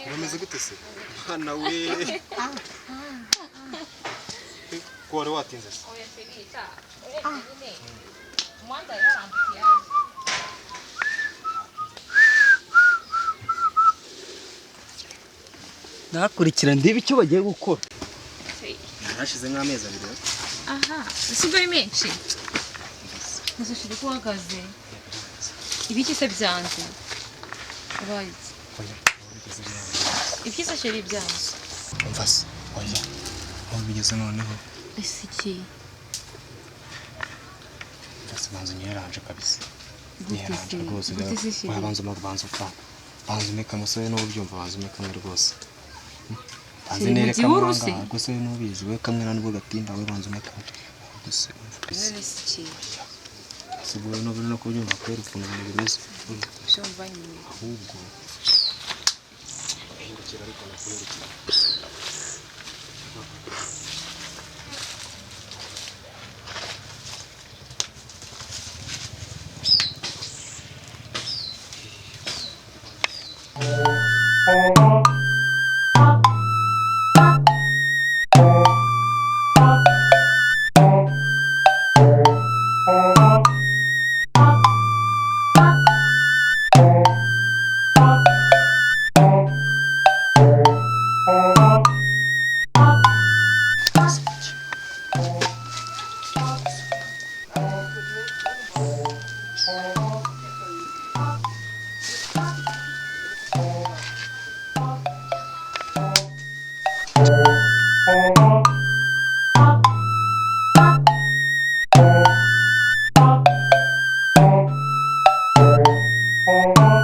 Urameze gute se? Hana we. Ko wari watinze se? Oya Felita. Nyine. Umuhanda yarambukiye. Nakurikira ndebe icyo bagiye gukora. Narashize nk'amezi abiri. Aha, sibwo ari menshi. Nasushije ko uhagaze. Ibiki se byanze? Ubaye iki? Ibiki se sheri byanze? Umva se, oya. Aho bigeze noneho. Ese iki? Banza nyeranje kabisa. Gute Rwose se? banza ufa. Banza umeka musore n'ubyumva banza umeka rwose. Banza nereka mwanga rwose n'ubizi we kamwe nubwo gatinda we banza umeka. Rwose none se iki? Sibuwe no kubyumva kwera ukuntu bimeze. Shomba nyine. Ahubwo hindukira ariko nakurikira. Oh